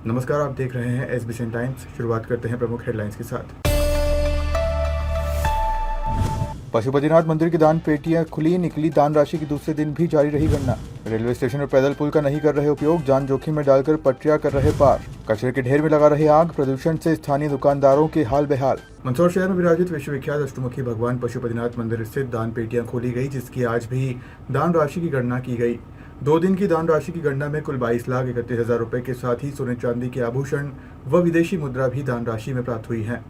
नमस्कार, आप देख रहे हैं SBCN टाइम्स। शुरुआत करते हैं प्रमुख हेडलाइंस के साथ। पशुपतिनाथ मंदिर की दान पेटियां खुली, निकली दान राशि की दूसरे दिन भी जारी रही गणना। रेलवे स्टेशन और पैदल पुल का नहीं कर रहे उपयोग, जान जोखिम में डालकर पटरियां कर रहे पार। कचरे के ढेर में लगा रहे आग, प्रदूषण से स्थानीय दुकानदारों के हाल बेहाल। मंदसौर शहर में विराजित विश्वविख्यात अष्टमुखी भगवान पशुपतिनाथ मंदिर स्थित दान पेटियां खोली गई, जिसकी आज भी दान राशि की गणना की गई। 2 दिन की दान राशि की गणना में कुल 22,31,000 रुपए के साथ ही सोने चांदी के आभूषण व विदेशी मुद्रा भी दान राशि में प्राप्त हुई है।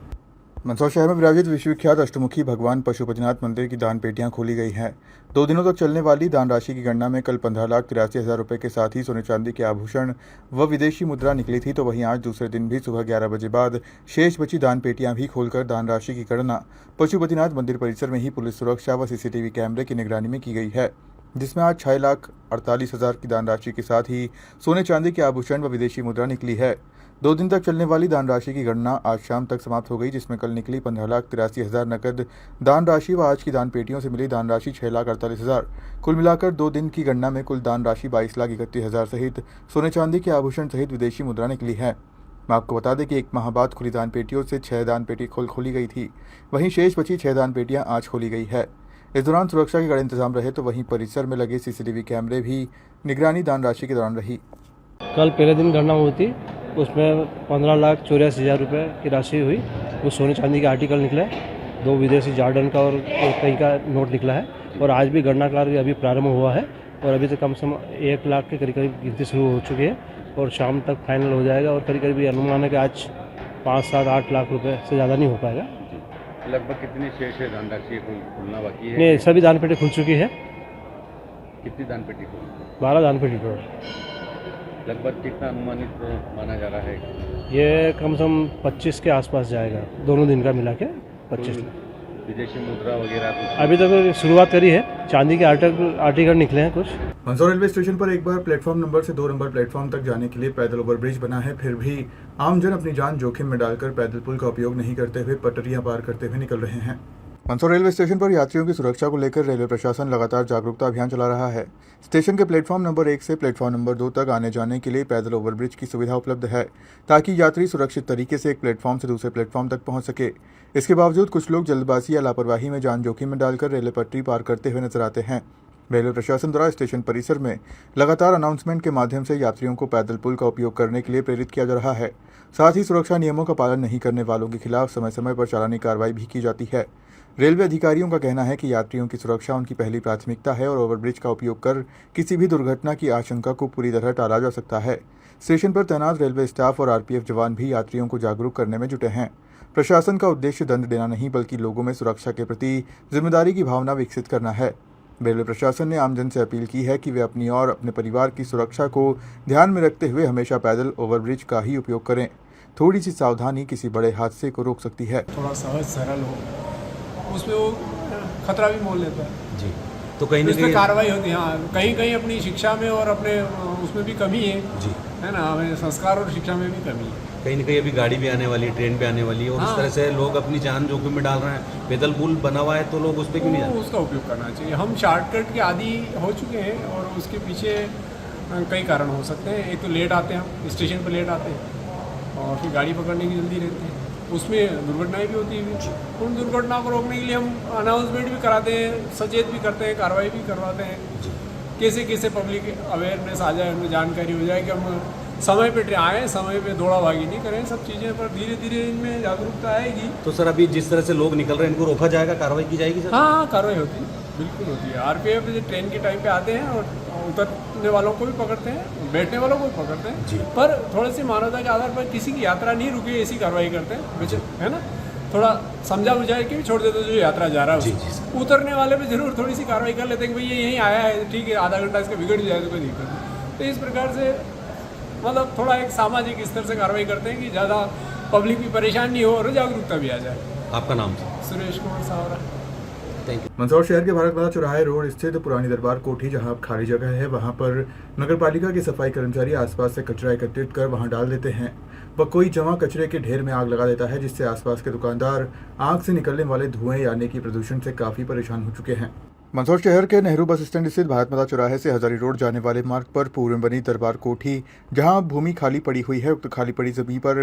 मंदसौर शहर में विराजित विश्वविख्यात अष्टमुखी भगवान पशुपतिनाथ मंदिर की दान पेटियां खोली गई हैं। 2 दिनों तक चलने वाली दान राशि की गणना में कल 15,83,000 रुपए के साथ ही सोने चांदी के आभूषण व विदेशी मुद्रा निकली थी, तो वहीं आज दूसरे दिन भी सुबह 11 बजे बाद शेष बची दान पेटियां भी खोलकर दान राशि की गणना पशुपतिनाथ मंदिर परिसर में ही पुलिस सुरक्षा व CCTV कैमरे की निगरानी में की गई है, जिसमें आज 6,48,000 की दान राशि के साथ ही सोने चांदी के आभूषण व विदेशी मुद्रा निकली है। 2 दिन तक चलने वाली दान राशि की गणना आज शाम तक समाप्त हो गई, जिसमें कल निकली 15,83,000 नकद दान राशि व आज की दान पेटियों से मिली दान राशि 6,48,000। कुल मिलाकर 2 दिन की गणना में कुल दान राशि 22,31,000 सहित सोने चांदी के आभूषण सहित विदेशी मुद्रा निकली है। मैं आपको बता दें कि 1 माह बाद खुली दान पेटियों से 6 दान पेटी खोली गई थी, वहीं शेष बची 6 दान पेटियां आज खोली गई है। इस दौरान सुरक्षा के कड़े इंतजाम रहे, तो वहीं परिसर में लगे CCTV कैमरे भी निगरानी दान राशि के दौरान रही। कल पहले दिन गणना हुई थी, उसमें 15,84,000 रुपये की राशि हुई। कुछ सोने चांदी के आर्टिकल निकले, 2 विदेशी जॉर्डन का और कहीं का नोट निकला है। और आज भी गणना कार्य अभी प्रारंभ हुआ है और अभी तक कम से कम 1 लाख के करीब करीब गिनती शुरू हो चुकी है और शाम तक फाइनल हो जाएगा। और करीब करीब अनुमान है कि आज 5, 7, 8 लाख रुपये से ज़्यादा नहीं हो पाएगा। लगभग कितनी शेष है दान राशि खुलना बाकी है? नहीं, सभी दान पेटी खुल चुकी है। कितनी दान पेटी खुली? 12 दान पेटी टोटल। लगभग कितना अनुमानित माना जा रहा है? ये कम से कम 25 के आसपास जाएगा, दोनों दिन का मिला के 25। विदेशी मुद्रा वगैरह अभी तक शुरुआत करी है, चांदी के आर्टिकल निकले हैं कुछ। मंदसौर रेलवे स्टेशन पर एक बार प्लेटफॉर्म नंबर से 2 नंबर प्लेटफॉर्म तक जाने के लिए पैदल ओवरब्रिज बना है, फिर भी आमजन अपनी जान जोखिम में डालकर पैदल पुल का उपयोग नहीं करते हुए पटरियां पार करते हुए निकल रहे हैं। मंदसौर रेलवे स्टेशन पर यात्रियों की सुरक्षा को लेकर रेलवे प्रशासन लगातार जागरूकता अभियान चला रहा है। स्टेशन के प्लेटफॉर्म नंबर 1 से प्लेटफॉर्म नंबर 2 तक आने जाने के लिए पैदल ओवरब्रिज की सुविधा उपलब्ध है, ताकि यात्री सुरक्षित तरीके से एक प्लेटफॉर्म से दूसरे प्लेटफॉर्म तक पहुंच सके। इसके बावजूद कुछ लोग जल्दबाजी या लापरवाही में जान जोखिम में डालकर रेलवे पटरी पार करते हुए नजर आते हैं। रेलवे प्रशासन द्वारा स्टेशन परिसर में लगातार अनाउंसमेंट के माध्यम से यात्रियों को पैदल पुल का उपयोग करने के लिए प्रेरित किया जा रहा है। साथ ही सुरक्षा नियमों का पालन नहीं करने वालों के खिलाफ समय समय पर चालानी कार्रवाई भी की जाती है। रेलवे अधिकारियों का कहना है कि यात्रियों की सुरक्षा उनकी पहली प्राथमिकता है और ओवरब्रिज का उपयोग कर किसी भी दुर्घटना की आशंका को पूरी तरह टाला जा सकता है। स्टेशन पर तैनात रेलवे स्टाफ और RPF जवान भी यात्रियों को जागरूक करने में जुटे हैं। प्रशासन का उद्देश्य दंड देना नहीं, बल्कि लोगों में सुरक्षा के प्रति जिम्मेदारी की भावना विकसित करना है। रेलवे प्रशासन ने आमजन से अपील की है कि वे अपनी और अपने परिवार की सुरक्षा को ध्यान में रखते हुए हमेशा पैदल ओवरब्रिज का ही उपयोग करें। थोड़ी सी सावधानी किसी बड़े हादसे को रोक सकती है। थोड़ा सहज सरल हो, उसमें वो खतरा भी मोल लेता है जी, तो कहीं ना उसमें कहीं कार्रवाई होती है। हाँ, कहीं कहीं अपनी शिक्षा में और अपने उसमें भी कमी है जी, है ना, हमें संस्कार और शिक्षा में भी कमी है। कहीं ना कहीं अभी गाड़ी भी आने वाली है, ट्रेन भी आने वाली है और इस हाँ। तरह से लोग अपनी जान जोखिम में डाल रहे हैं। पैदल पुल बना हुआ है तो लोग उस पर क्यों नहीं जाते? उसका उपयोग करना चाहिए। हम शॉर्टकट के आदी हो चुके हैं और उसके पीछे कई कारण हो सकते हैं। एक तो लेट आते हैं, हम स्टेशन पर लेट आते हैं और फिर गाड़ी पकड़ने की जल्दी रहती है, उसमें दुर्घटनाएं भी होती हैं। उन दुर्घटनाओं को रोकने के लिए हम अनाउंसमेंट भी कराते हैं, सचेत भी करते हैं, कार्रवाई भी करवाते हैं। कैसे कैसे पब्लिक अवेयरनेस आ जाए, उनमें जानकारी हो जाए कि हम समय पे आए, समय पे दौड़ा भागी नहीं करें। सब चीज़ें पर धीरे धीरे इनमें जागरूकता आएगी। तो सर अभी जिस तरह से लोग निकल रहे हैं इनको रोका जाएगा, कार्रवाई की जाएगी सर? हाँ, कार्रवाई होती है, बिल्कुल होती है। RPF ट्रेन के टाइम पे आते हैं और उतरने वालों को भी पकड़ते हैं, बैठने वालों को भी पकड़ते हैं, पर थोड़ी सी मानवता के आधार पर किसी की यात्रा नहीं रुकी ऐसी कार्रवाई करते हैं, है ना। थोड़ा समझा बुझाए के भी छोड़ देते जो यात्रा जा रहा है। उतरने वाले पे जरूर थोड़ी सी कार्रवाई कर लेते हैं कि भाई ये यहीं आया है, ठीक है, आधा घंटा इसका बिगड़ जाए तो कोई दिक्कत नहीं। तो इस प्रकार से मतलब थोड़ा एक सामाजिक स्तर से कार्रवाई करते हैं कि ज़्यादा पब्लिक भी परेशान नहीं हो और जागरूकता भी आ जाए। आपका नाम sir? Suresh Kumar Savara. Thank you. Mandsaur शहर के भारत माता चौराहे रोड स्थित पुरानी दरबार कोठी, जहां खाली जगह है, वहां पर नगरपालिका के सफाई कर्मचारी आसपास से कचरा एकत्रित कर वहां डाल देते हैं व कोई जमा कचरे के ढेर में आग लगा देता है, जिससे आसपास के दुकानदार आग से निकलने वाले धुएं यानी कि प्रदूषण से काफी परेशान हो चुके हैं। मंदसौर शहर के नेहरू बस स्टैंड स्थित भारत माता चौराहे से हजारी रोड जाने वाले मार्ग पर पूर्व में बनी दरबार कोठी, जहां भूमि खाली पड़ी हुई है, उक्त खाली पड़ी जमीन पर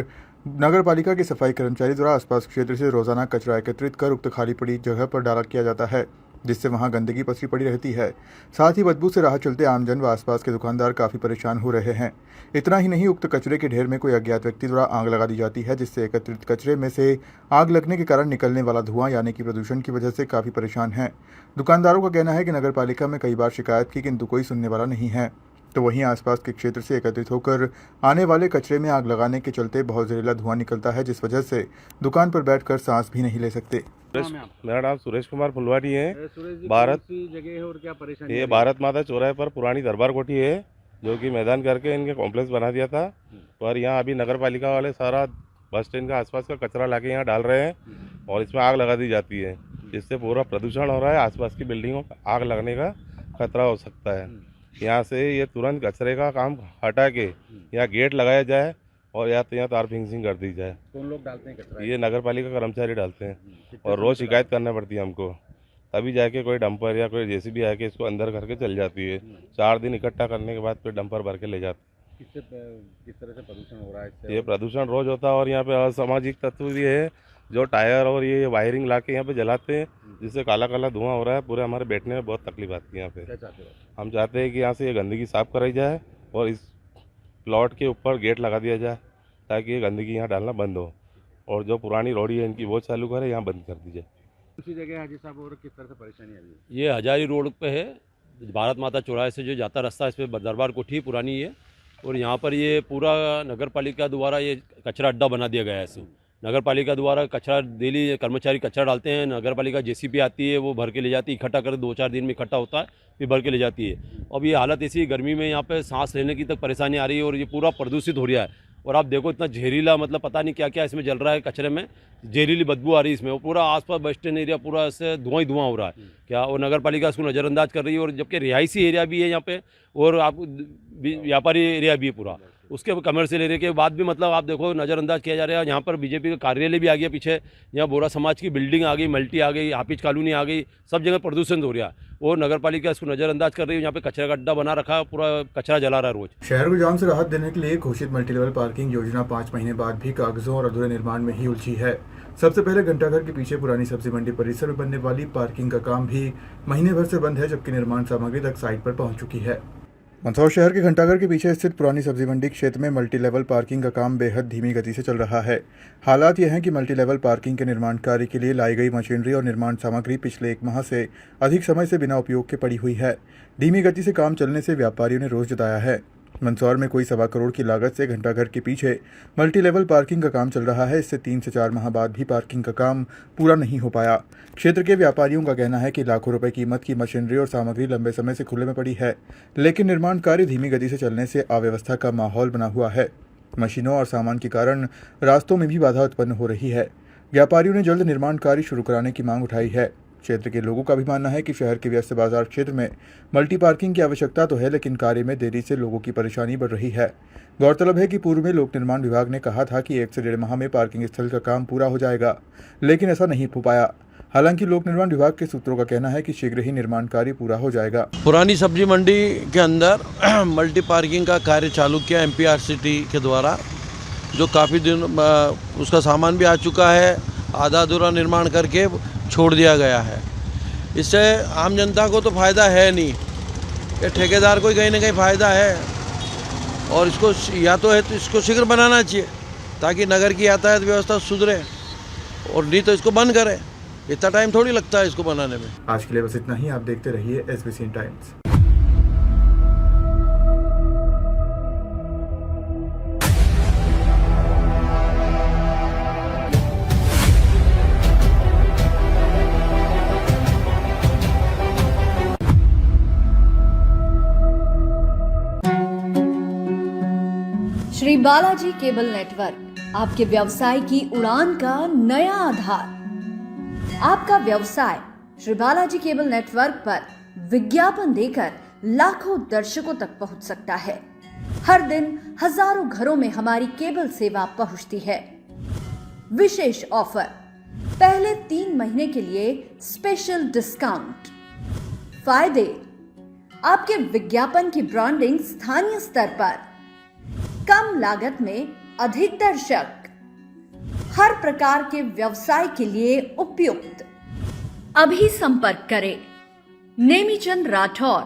नगर पालिका के सफाई कर्मचारी द्वारा आसपास क्षेत्र से रोजाना कचरा एकत्रित कर उक्त खाली पड़ी जगह पर डाला किया जाता है, जिससे वहां गंदगी पसरी पड़ी रहती है। साथ ही बदबू से राह चलते आमजन व आसपास के दुकानदार काफी परेशान हो रहे हैं। इतना ही नहीं, उक्त कचरे के ढेर में कोई अज्ञात व्यक्ति द्वारा आग लगा दी जाती है, जिससे एकत्रित कचरे में से आग लगने के कारण निकलने वाला धुआं यानी कि प्रदूषण की वजह से काफी परेशान हैं। दुकानदारों का कहना है कि नगर पालिका में कई बार शिकायत की, किंतु कोई सुनने वाला नहीं है। तो वहीं आसपास के क्षेत्र से एकत्रित होकर आने वाले कचरे में आग लगाने के चलते बहुत जहरीला धुआं निकलता है, जिस वजह से दुकान पर बैठकर सांस भी नहीं ले सकते। मेरा नाम सुरेश कुमार फुलवारी है। भारत जगह है और क्या परेशानी? ये भारत माता चौराहे पर पुरानी दरबार कोठी है, जो कि मैदान करके इनके कॉम्प्लेक्स बना दिया था। पर यहाँ अभी नगर पालिका वाले सारा बस स्टैंड का आसपास का कचरा लाके यहाँ डाल रहे हैं और इसमें आग लगा दी जाती है, जिससे पूरा प्रदूषण हो रहा है। आसपास की बिल्डिंगों में आग लगने का खतरा हो सकता है। यहाँ से ये तुरंत कचरे का काम हटा के यहाँ गेट लगाया जाए और या तो यहाँ तार फिंसिंग कर दी जाए। कौन लोग डालते हैं कचरा? ये नगर पालिका कर्मचारी डालते हैं और रोज़ शिकायत करना पड़ती है हमको, तभी जाके कोई डंपर या कोई जेसीबी आके इसको अंदर करके चल जाती है। 4 दिन इकट्ठा करने के बाद फिर डंपर भर के ले जाते हैं। किस तरह से प्रदूषण हो रहा है? ये प्रदूषण रोज होता है और यहाँ पे असामाजिक तत्व भी है जो टायर और ये वायरिंग ला के यहाँ पे जलाते हैं, जिससे काला काला धुआं हो रहा है। पूरे हमारे बैठने में बहुत तकलीफ आती है यहाँ पे। क्या चाहते हो? हम चाहते हैं कि यहाँ से ये गंदगी साफ कराई जाए और इस प्लॉट के ऊपर गेट लगा दिया जाए, ताकि ये गंदगी यहाँ डालना बंद हो, और जो पुरानी रोडी है इनकी वो चालू करे, यहाँ बंद कर दी जाए। उसी जगह हाजी साहब, और किस तरह से परेशानी आ रही है? ये हजारी रोड पे है, भारत माता चौराहे से जो जाता रास्ता, इस पर दरबार कोठी पुरानी है और यहाँ पर ये पूरा नगर पालिका द्वारा ये कचरा अड्डा बना दिया गया है। ऐसे नगर पालिका द्वारा कचरा डेली कर्मचारी कचरा डालते हैं, नगर पालिका जेसीबी आती है, वो भर के ले जाती है, इकट्ठा कर 2-4 दिन में इकट्ठा होता है, फिर भर के ले जाती है। अब ये हालत ऐसी गर्मी में यहाँ पे सांस लेने की तक परेशानी आ रही है और ये पूरा प्रदूषित हो रहा है। और आप देखो इतना जहरीला, मतलब पता नहीं क्या क्या इसमें जल रहा है, कचरे में जहरीली बदबू आ रही है इसमें। और पूरा आसपास बस स्टैंड एरिया पूरा ऐसे धुआं ही धुआं हो रहा है क्या, और नगर पालिका इसको नज़रअंदाज कर रही है। और जबकि रिहायशी एरिया भी है यहाँ पे और आप व्यापारी एरिया भी है पूरा, उसके कमर्शियल एरिया के बाद भी मतलब आप देखो नज़रअंदाज किया जा रहा है। यहाँ पर बीजेपी का कार्यालय भी आ गया पीछे, यहाँ बोरा समाज की बिल्डिंग आ गई, मल्टी आ गई, हाफिज कॉलोनी आ गई, सब जगह प्रदूषण हो रहा है और नगर पालिका इसको नज़रअंदाज कर रही है। यहाँ पे कचरा का अड्डा बना रखा है, पूरा कचरा जला रहा है रोज। शहर को जाम से राहत देने के लिए घोषित मल्टीलेवल पार्किंग योजना 5 महीने बाद भी कागजों और अधूरे निर्माण में ही उलझी है। सबसे पहले घंटाघर के पीछे पुरानी सब्जी मंडी परिसर में बनने वाली पार्किंग का काम भी महीने भर से बंद है, जबकि निर्माण सामग्री तक साइट पर पहुंच चुकी है। मंदसौर शहर के घंटाघर के पीछे स्थित पुरानी सब्जी मंडी क्षेत्र में मल्टी लेवल पार्किंग का काम बेहद धीमी गति से चल रहा है। हालात यह हैं कि मल्टी लेवल पार्किंग के निर्माण कार्य के लिए लाई गई मशीनरी और निर्माण सामग्री पिछले 1 माह से अधिक समय से बिना उपयोग के पड़ी हुई है। धीमी गति से काम चलने से व्यापारियों ने रोष जताया है। मंदसौर में कोई 1.25 करोड़ की लागत से घंटाघर के पीछे मल्टी लेवल पार्किंग का काम चल रहा है। इससे 3 से 4 माह बाद भी पार्किंग का काम पूरा नहीं हो पाया। क्षेत्र के व्यापारियों का कहना है कि लाखों रुपए कीमत की मशीनरी और सामग्री लंबे समय से खुले में पड़ी है, लेकिन निर्माण कार्य धीमी गति से चलने से अव्यवस्था का माहौल बना हुआ है। मशीनों और सामान के कारण रास्तों में भी बाधा उत्पन्न हो रही है। व्यापारियों ने जल्द निर्माण कार्य शुरू कराने की मांग उठाई है। क्षेत्र के लोगों का भी मानना है कि शहर के व्यस्त बाजार क्षेत्र में मल्टी पार्किंग की आवश्यकता तो है, लेकिन कार्य में देरी से लोगों की परेशानी बढ़ रही है। गौरतलब है कि पूर्व में लोक निर्माण विभाग ने कहा था कि 1 से 1.5 माह में पार्किंग स्थल का काम पूरा हो जाएगा, लेकिन ऐसा नहीं हो पाया। हालांकि लोक निर्माण विभाग के सूत्रों का कहना है कि शीघ्र ही निर्माण कार्य पूरा हो जाएगा। पुरानी सब्जी मंडी के अंदर मल्टी पार्किंग का कार्य चालू किया MPRCT के द्वारा, जो काफ़ी दिन उसका सामान भी आ चुका है, आधा अधूरा निर्माण करके छोड़ दिया गया है। इससे आम जनता को तो फ़ायदा है नहीं, ये ठेकेदार को ही कहीं ना कहीं फ़ायदा है और इसको या तो है तो इसको शीघ्र बनाना चाहिए ताकि नगर की यातायात व्यवस्था सुधरे, और नहीं तो इसको बंद करें। इतना टाइम थोड़ी लगता है इसको बनाने में। आज के लिए बस इतना ही। आप देखते रहिए SBC times. Shri Balaji cable network आपके व्यवसाय की उड़ान का नया आधार। आपका व्यवसाय श्री बालाजी केबल नेटवर्क पर विज्ञापन देकर लाखों दर्शकों तक पहुंच सकता है। हर दिन हजारों घरों में हमारी केबल सेवा पहुंचती है। विशेष ऑफर, पहले 3 महीने के लिए स्पेशल डिस्काउंट। फायदे, आपके विज्ञापन की ब्रांडिंग स्थानीय स्तर पर, कम लागत में अधिक दर्शक, हर प्रकार के व्यवसाय के लिए उपयुक्त। अभी संपर्क करें नेमीचंद राठौर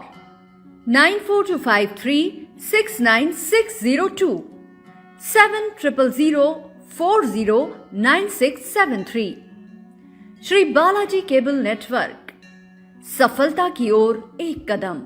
9425369602 7000409673। श्री बालाजी केबल नेटवर्क, सफलता की ओर एक कदम।